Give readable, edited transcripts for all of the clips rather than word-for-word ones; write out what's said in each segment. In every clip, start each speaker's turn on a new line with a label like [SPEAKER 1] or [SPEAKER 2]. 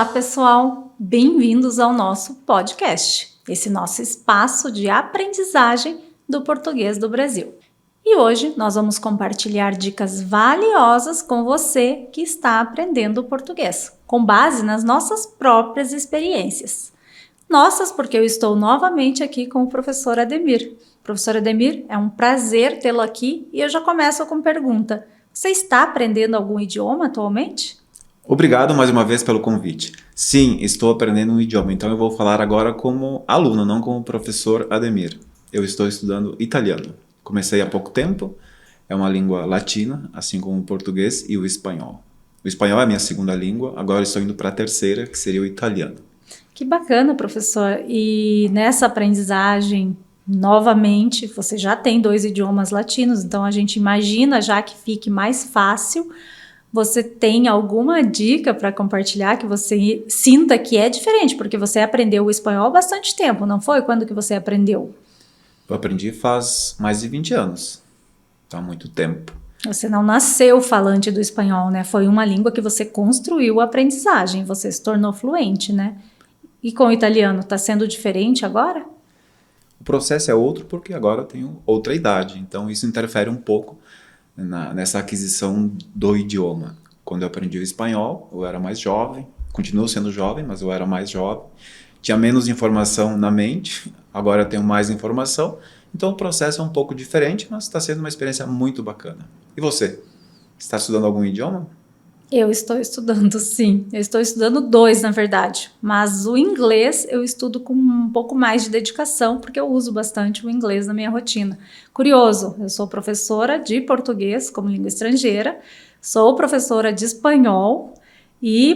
[SPEAKER 1] Olá, pessoal! Bem-vindos ao nosso podcast, esse nosso espaço de aprendizagem do português do Brasil. E hoje nós vamos compartilhar dicas valiosas com você que está aprendendo o português, com base nas nossas próprias experiências. Nossas, porque eu estou novamente aqui com o professor Ademir. Professor Ademir, é um prazer tê-lo aqui e eu já começo com pergunta. Você está aprendendo algum idioma atualmente?
[SPEAKER 2] Obrigado mais uma vez pelo convite. Sim, estou aprendendo um idioma, então eu vou falar agora como aluno, não como professor Ademir. Eu estou estudando italiano. Comecei há pouco tempo, é uma língua latina, assim como o português e o espanhol. O espanhol é a minha segunda língua, agora estou indo para a terceira, que seria o italiano.
[SPEAKER 1] Que bacana, professor. E nessa aprendizagem, novamente, você já tem 2 idiomas latinos, então a gente imagina já que fique mais fácil. Você tem alguma dica para compartilhar que você sinta que é diferente? Porque você aprendeu o espanhol há bastante tempo, não foi? Quando que você aprendeu?
[SPEAKER 2] Eu aprendi faz mais de 20 anos, então há muito tempo.
[SPEAKER 1] Você não nasceu falante do espanhol, né? Foi uma língua que você construiu a aprendizagem, você se tornou fluente, né? E com o italiano, está sendo diferente agora?
[SPEAKER 2] O processo é outro porque agora eu tenho outra idade, então isso interfere um pouco nessa aquisição do idioma. Quando eu aprendi o espanhol, eu era mais jovem, continuo sendo jovem, mas eu era mais jovem, tinha menos informação na mente, agora eu tenho mais informação, então o processo é um pouco diferente, mas está sendo uma experiência muito bacana. E você? Está estudando algum idioma?
[SPEAKER 1] Eu estou estudando, sim. Eu estou estudando 2, na verdade. Mas o inglês eu estudo com um pouco mais de dedicação, porque eu uso bastante o inglês na minha rotina. Curioso, eu sou professora de português como língua estrangeira, sou professora de espanhol,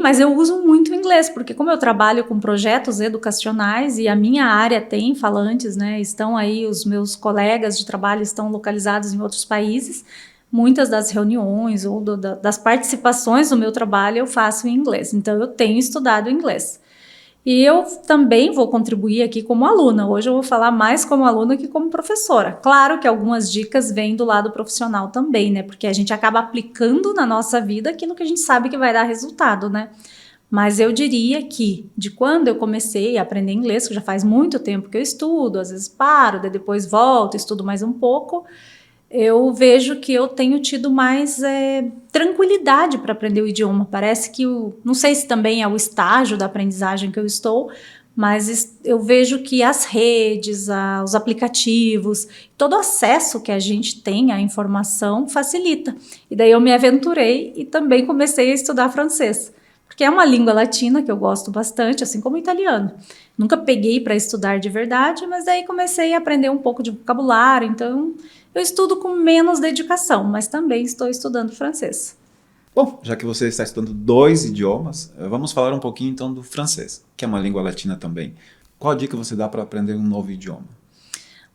[SPEAKER 1] mas eu uso muito o inglês, porque como eu trabalho com projetos educacionais e a minha área tem falantes, né? Estão aí, os meus colegas de trabalho estão localizados em outros países. Muitas das reuniões ou das participações do meu trabalho eu faço em inglês, então eu tenho estudado inglês. E eu também vou contribuir aqui como aluna, hoje eu vou falar mais como aluna que como professora. Claro que algumas dicas vêm do lado profissional também, né? Porque a gente acaba aplicando na nossa vida aquilo que a gente sabe que vai dar resultado, né? Mas eu diria que de quando eu comecei a aprender inglês, que já faz muito tempo que eu estudo, às vezes paro, daí depois volto, estudo mais um pouco, eu vejo que eu tenho tido mais tranquilidade para aprender o idioma. Parece que, não sei se também é o estágio da aprendizagem que eu estou, mas eu vejo que as redes, os aplicativos, todo o acesso que a gente tem à informação facilita. E daí eu me aventurei e também comecei a estudar francês, porque é uma língua latina que eu gosto bastante, assim como o italiano. Nunca peguei para estudar de verdade, mas daí comecei a aprender um pouco de vocabulário, então eu estudo com menos dedicação, mas também estou estudando francês.
[SPEAKER 2] Bom, já que você está estudando 2 idiomas, vamos falar um pouquinho então do francês, que é uma língua latina também. Qual a dica você dá para aprender um novo idioma?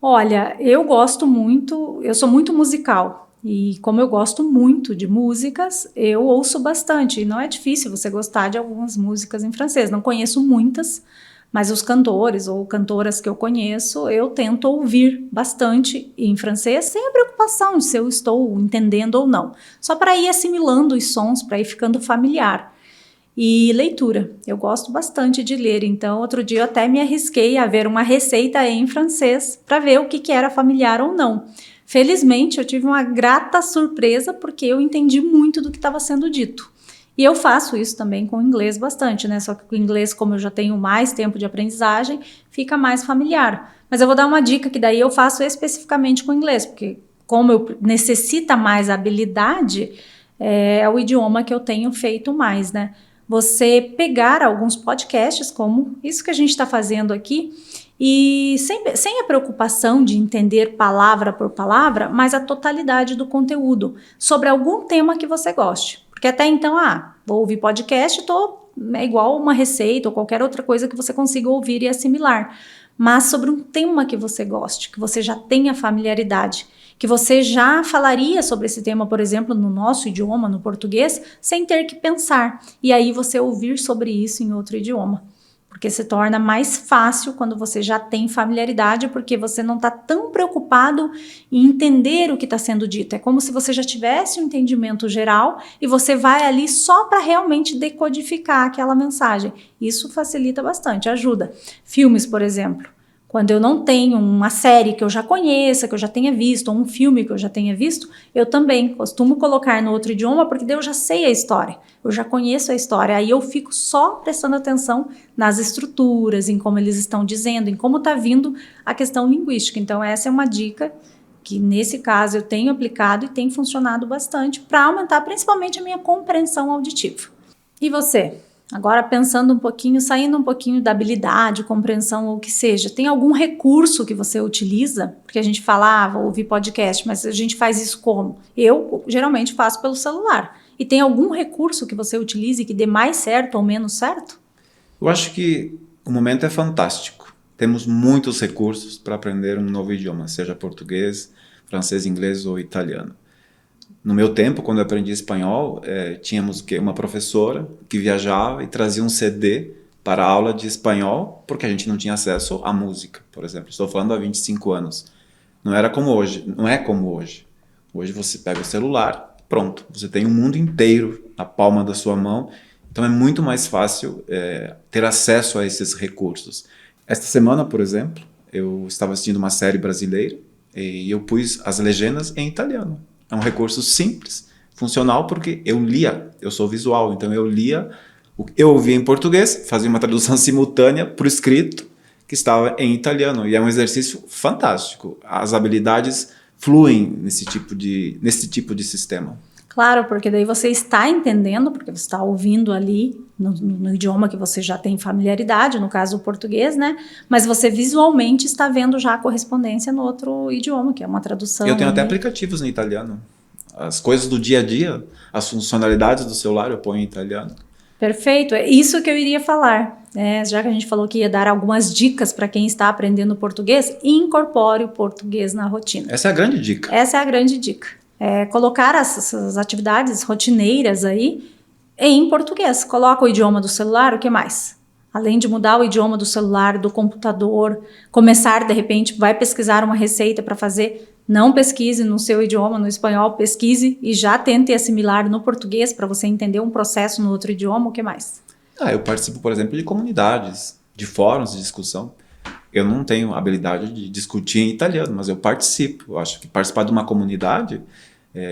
[SPEAKER 1] Olha, eu gosto muito, eu sou muito musical. E como eu gosto muito de músicas, eu ouço bastante. E não é difícil você gostar de algumas músicas em francês. Não conheço muitas, mas os cantores ou cantoras que eu conheço, eu tento ouvir bastante em francês, sem a preocupação de se eu estou entendendo ou não. Só para ir assimilando os sons, para ir ficando familiar. E leitura, eu gosto bastante de ler, então outro dia eu até me arrisquei a ver uma receita em francês para ver o que era familiar ou não. Felizmente eu tive uma grata surpresa porque eu entendi muito do que estava sendo dito. E eu faço isso também com o inglês bastante, né? Só que com o inglês, como eu já tenho mais tempo de aprendizagem, fica mais familiar. Mas eu vou dar uma dica que daí eu faço especificamente com o inglês, porque como eu necessita mais habilidade, é o idioma que eu tenho feito mais, né? Você pegar alguns podcasts, como isso que a gente está fazendo aqui, e sem a preocupação de entender palavra por palavra, mas a totalidade do conteúdo, sobre algum tema que você goste. Porque até então, vou ouvir podcast, é igual uma receita ou qualquer outra coisa que você consiga ouvir e assimilar. Mas sobre um tema que você goste, que você já tenha familiaridade, que você já falaria sobre esse tema, por exemplo, no nosso idioma, no português, sem ter que pensar. E aí você ouvir sobre isso em outro idioma. porque se torna mais fácil quando você já tem familiaridade, porque você não está tão preocupado em entender o que está sendo dito. É como se você já tivesse um entendimento geral e você vai ali só para realmente decodificar aquela mensagem. Isso facilita bastante, ajuda. Filmes, por exemplo. Quando eu não tenho uma série que eu já conheça, que eu já tenha visto, ou um filme que eu já tenha visto, eu também costumo colocar no outro idioma, porque daí eu já sei a história, eu já conheço a história, aí eu fico só prestando atenção nas estruturas, em como eles estão dizendo, em como está vindo a questão linguística. Então essa é uma dica que nesse caso eu tenho aplicado e tem funcionado bastante para aumentar principalmente a minha compreensão auditiva. E você? Agora pensando um pouquinho, saindo um pouquinho da habilidade, compreensão ou o que seja, tem algum recurso que você utiliza? Porque a gente falava, ouvir podcast, mas a gente faz isso como? Eu geralmente faço pelo celular. E tem algum recurso que você utilize que dê mais certo ou menos certo?
[SPEAKER 2] Eu acho que o momento é fantástico. Temos muitos recursos para aprender um novo idioma, seja português, francês, inglês ou italiano. No meu tempo, quando eu aprendi espanhol, tínhamos uma professora que viajava e trazia um CD para a aula de espanhol, porque a gente não tinha acesso à música, por exemplo. Estou falando há 25 anos. Não era como hoje, não é como hoje. Hoje você pega o celular, pronto, você tem o mundo inteiro na palma da sua mão, então é muito mais fácil ter acesso a esses recursos. Esta semana, por exemplo, eu estava assistindo uma série brasileira e eu pus as legendas em italiano. É um recurso simples, funcional, porque eu lia, eu sou visual, então eu lia, eu ouvia em português, fazia uma tradução simultânea para o escrito, que estava em italiano, e é um exercício fantástico. As habilidades fluem nesse tipo de sistema.
[SPEAKER 1] Claro, porque daí você está entendendo, porque você está ouvindo ali no idioma que você já tem familiaridade, no caso o português, né? Mas você visualmente está vendo já a correspondência no outro idioma, que é uma tradução.
[SPEAKER 2] Eu tenho até aplicativos no italiano. As coisas do dia a dia, as funcionalidades do celular eu ponho em italiano.
[SPEAKER 1] Perfeito, é isso que eu iria falar. Já que a gente falou que ia dar algumas dicas para quem está aprendendo português, incorpore o português na rotina.
[SPEAKER 2] Essa é a grande dica.
[SPEAKER 1] Essa é a grande dica. Colocar essas atividades rotineiras aí em português. Coloca o idioma do celular, o que mais? Além de mudar o idioma do celular, do computador, começar, de repente, vai pesquisar uma receita para fazer, não pesquise no seu idioma, no espanhol, pesquise e já tente assimilar no português para você entender um processo no outro idioma, o que mais?
[SPEAKER 2] Eu participo, por exemplo, de comunidades, de fóruns de discussão. Eu não tenho habilidade de discutir em italiano, mas eu participo. Eu acho que participar de uma comunidade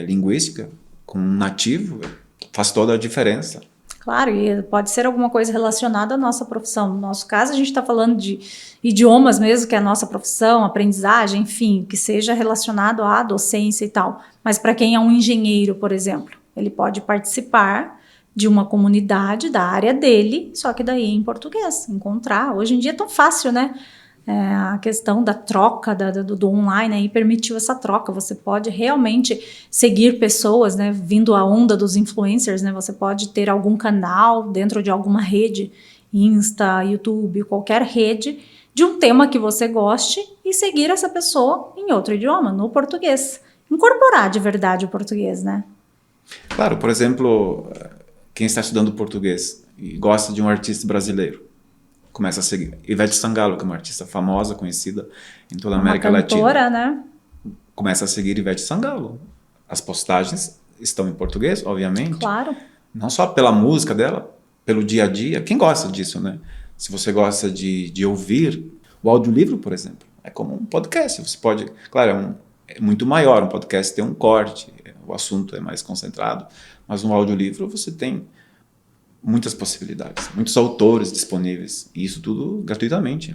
[SPEAKER 2] linguística com um nativo faz toda a diferença.
[SPEAKER 1] Claro, e pode ser alguma coisa relacionada à nossa profissão. No nosso caso, a gente está falando de idiomas mesmo, que é a nossa profissão, aprendizagem, enfim, que seja relacionado à docência e tal. Mas para quem é um engenheiro, por exemplo, ele pode participar de uma comunidade da área dele, só que daí em português, encontrar. Hoje em dia é tão fácil, né? A questão da troca do online aí permitiu essa troca. Você pode realmente seguir pessoas, né? Vindo a onda dos influencers, né? Você pode ter algum canal dentro de alguma rede, Insta, YouTube, qualquer rede, de um tema que você goste e seguir essa pessoa em outro idioma, no português. Incorporar de verdade o português, né?
[SPEAKER 2] Claro, por exemplo, quem está estudando português e gosta de um artista brasileiro, começa a seguir Ivete Sangalo, que é uma artista famosa, conhecida em toda a América
[SPEAKER 1] cantora,
[SPEAKER 2] Latina.
[SPEAKER 1] Né?
[SPEAKER 2] Começa a seguir Ivete Sangalo. As postagens estão em português, obviamente.
[SPEAKER 1] Claro.
[SPEAKER 2] Não só pela música dela, pelo dia a dia. Quem gosta disso, né? Se você gosta de ouvir, o audiolivro, por exemplo, é como um podcast. Você pode... Claro, é muito maior. Um podcast tem um corte, o assunto é mais concentrado. Mas um audiolivro você tem muitas possibilidades, muitos autores disponíveis, e isso tudo gratuitamente.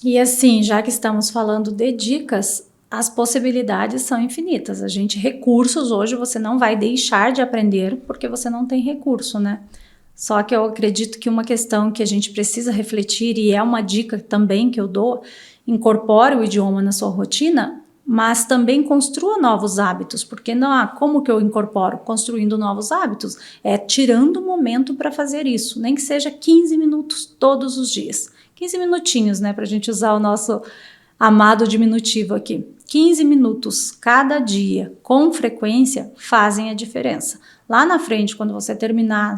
[SPEAKER 1] E assim, já que estamos falando de dicas, as possibilidades são infinitas. Recursos hoje você não vai deixar de aprender porque você não tem recurso, né? Só que eu acredito que uma questão que a gente precisa refletir, e é uma dica também que eu dou, incorpore o idioma na sua rotina, mas também construa novos hábitos, porque como que eu incorporo? Construindo novos hábitos, tirando um momento para fazer isso, nem que seja 15 minutos todos os dias, 15 minutinhos, né, para a gente usar o nosso amado diminutivo aqui, 15 minutos cada dia, com frequência, fazem a diferença. Lá na frente, quando você terminar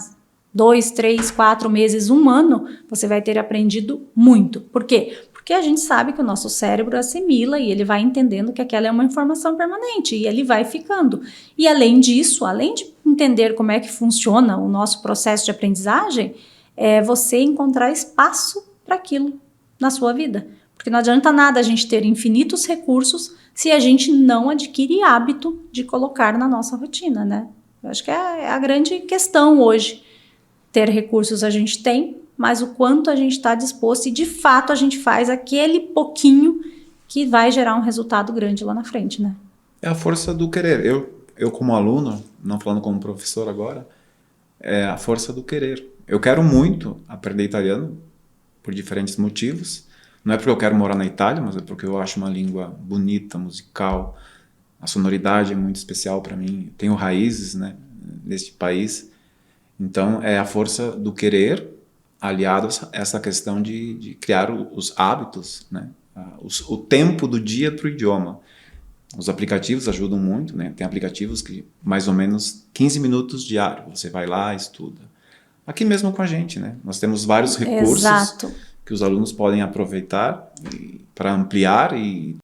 [SPEAKER 1] 2, 3, 4 meses, 1 ano, você vai ter aprendido muito. Por quê? Porque a gente sabe que o nosso cérebro assimila e ele vai entendendo que aquela é uma informação permanente e ele vai ficando. E além disso, além de entender como é que funciona o nosso processo de aprendizagem, é você encontrar espaço para aquilo na sua vida. Porque não adianta nada a gente ter infinitos recursos se a gente não adquire hábito de colocar na nossa rotina, né? Eu acho que é a grande questão hoje. Ter recursos a gente tem, mas o quanto a gente está disposto e de fato a gente faz aquele pouquinho que vai gerar um resultado grande lá na frente, né?
[SPEAKER 2] É a força do querer. Eu como aluno, não falando como professor agora, é a força do querer. Eu quero muito aprender italiano por diferentes motivos. Não é porque eu quero morar na Itália, mas é porque eu acho uma língua bonita, musical. A sonoridade é muito especial para mim. Tenho raízes, né, neste país. Então, é a força do querer aliado a essa questão de criar os hábitos, né? O tempo do dia para o idioma. Os aplicativos ajudam muito, né? Tem aplicativos que mais ou menos 15 minutos diário. Você vai lá, estuda. Aqui mesmo com a gente, né? Nós temos vários recursos
[SPEAKER 1] Exato.
[SPEAKER 2] que os alunos podem aproveitar para ampliar e